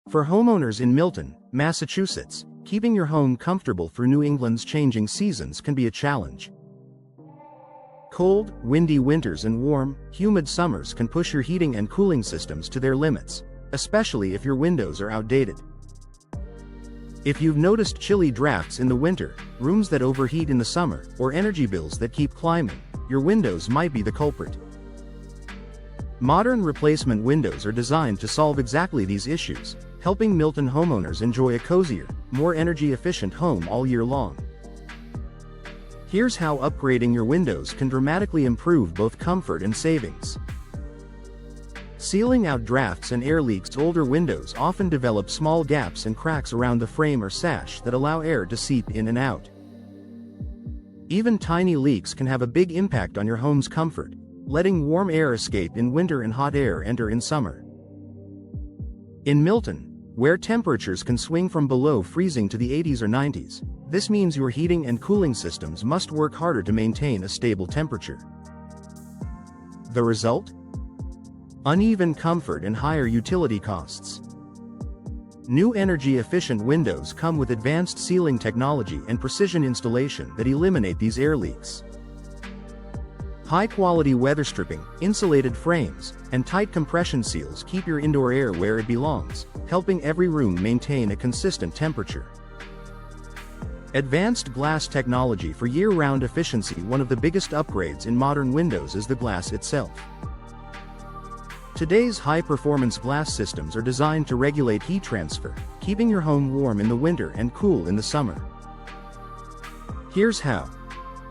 For homeowners in Milton, Massachusetts, keeping your home comfortable through New England's changing seasons can be a challenge. Cold, windy winters and warm, humid summers can push your heating and cooling systems to their limits, especially if your windows are outdated. If you've noticed chilly drafts in the winter, rooms that overheat in the summer, or energy bills that keep climbing, your windows might be the culprit. Modern replacement windows are designed to solve exactly these issues, helping Milton homeowners enjoy a cozier, more energy-efficient home all year long. Here's how upgrading your windows can dramatically improve both comfort and savings. Sealing out drafts and air leaks. Older windows often develop small gaps and cracks around the frame or sash that allow air to seep in and out. Even tiny leaks can have a big impact on your home's comfort, letting warm air escape in winter and hot air enter in summer. In Milton, where temperatures can swing from below freezing to the 80s or 90s, this means your heating and cooling systems must work harder to maintain a stable temperature. The result? Uneven comfort and higher utility costs. New energy-efficient windows come with advanced sealing technology and precision installation that eliminate these air leaks. High-quality weather stripping, insulated frames, and tight compression seals keep your indoor air where it belongs, helping every room maintain a consistent temperature. Advanced glass technology for year-round efficiency. One of the biggest upgrades in modern windows is the glass itself. Today's high-performance glass systems are designed to regulate heat transfer, keeping your home warm in the winter and cool in the summer. Here's how.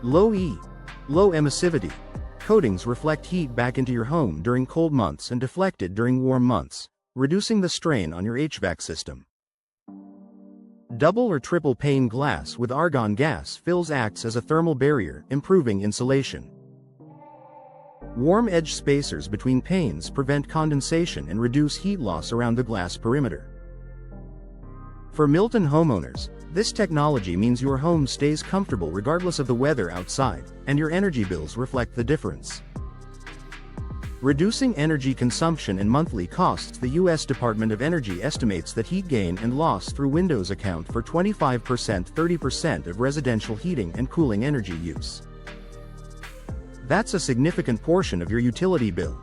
Low emissivity coatings reflect heat back into your home during cold months and deflect it during warm months, reducing the strain on your HVAC system. Double or triple pane glass with argon gas fills acts as a thermal barrier, improving insulation. Warm edge spacers between panes prevent condensation and reduce heat loss around the glass perimeter. For Milton homeowners, this technology means your home stays comfortable regardless of the weather outside, and your energy bills reflect the difference. Reducing energy consumption and monthly costs. The U.S. Department of Energy estimates that heat gain and loss through windows account for 25–30% of residential heating and cooling energy use. That's a significant portion of your utility bill.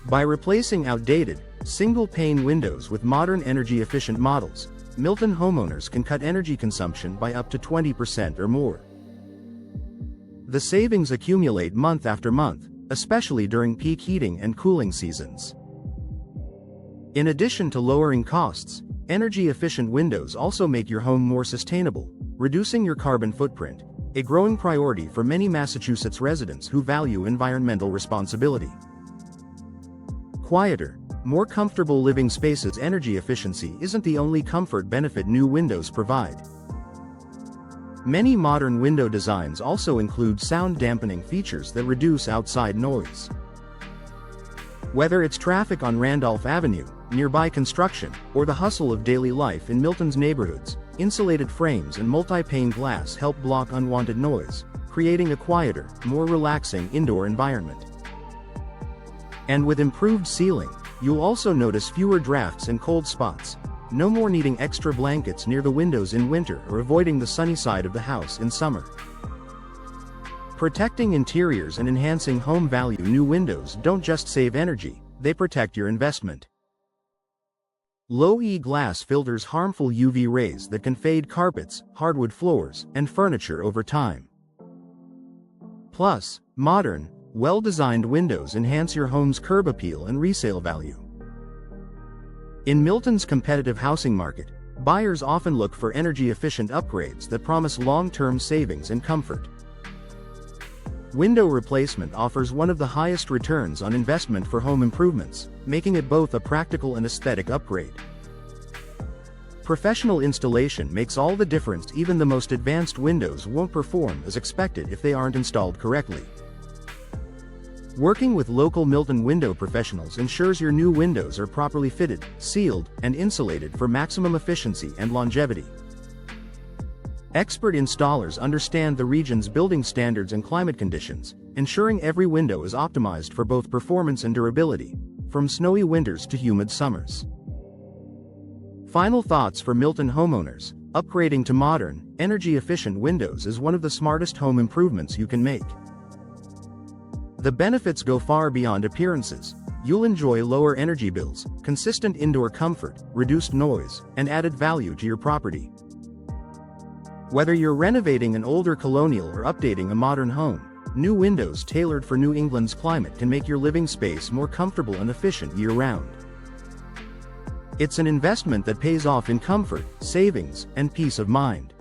By replacing outdated, single-pane windows with modern energy-efficient models, Milton homeowners can cut energy consumption by up to 20% or more. The savings accumulate month after month, especially during peak heating and cooling seasons. In addition to lowering costs, energy-efficient windows also make your home more sustainable, reducing your carbon footprint, a growing priority for many Massachusetts residents who value environmental responsibility. Quieter, more comfortable living spaces. Energy efficiency isn't the only comfort benefit new windows provide. Many modern window designs also include sound dampening features that reduce outside noise. Whether it's traffic on Randolph Avenue, nearby construction, or the hustle of daily life in Milton's neighborhoods, insulated frames and multi-pane glass help block unwanted noise, creating a quieter, more relaxing indoor environment. And with improved sealing, you'll also notice fewer drafts and cold spots. No more needing extra blankets near the windows in winter or avoiding the sunny side of the house in summer. Protecting interiors and enhancing home value. New windows don't just save energy, they protect your investment. Low-E glass filters harmful UV rays that can fade carpets, hardwood floors, and furniture over time. Plus, modern, well-designed windows enhance your home's curb appeal and resale value. In Milton's competitive housing market, buyers often look for energy-efficient upgrades that promise long-term savings and comfort. Window replacement offers one of the highest returns on investment for home improvements, making it both a practical and aesthetic upgrade. Professional installation makes all the difference. Even the most advanced windows won't perform as expected if they aren't installed correctly. Working with local Milton window professionals ensures your new windows are properly fitted, sealed, and insulated for maximum efficiency and longevity. Expert installers understand the region's building standards and climate conditions, ensuring every window is optimized for both performance and durability, from snowy winters to humid summers. Final thoughts for Milton homeowners: upgrading to modern, energy-efficient windows is one of the smartest home improvements you can make. The benefits go far beyond appearances. You'll enjoy lower energy bills, consistent indoor comfort, reduced noise, and added value to your property. Whether you're renovating an older colonial or updating a modern home, new windows tailored for New England's climate can make your living space more comfortable and efficient year-round. It's an investment that pays off in comfort, savings, and peace of mind.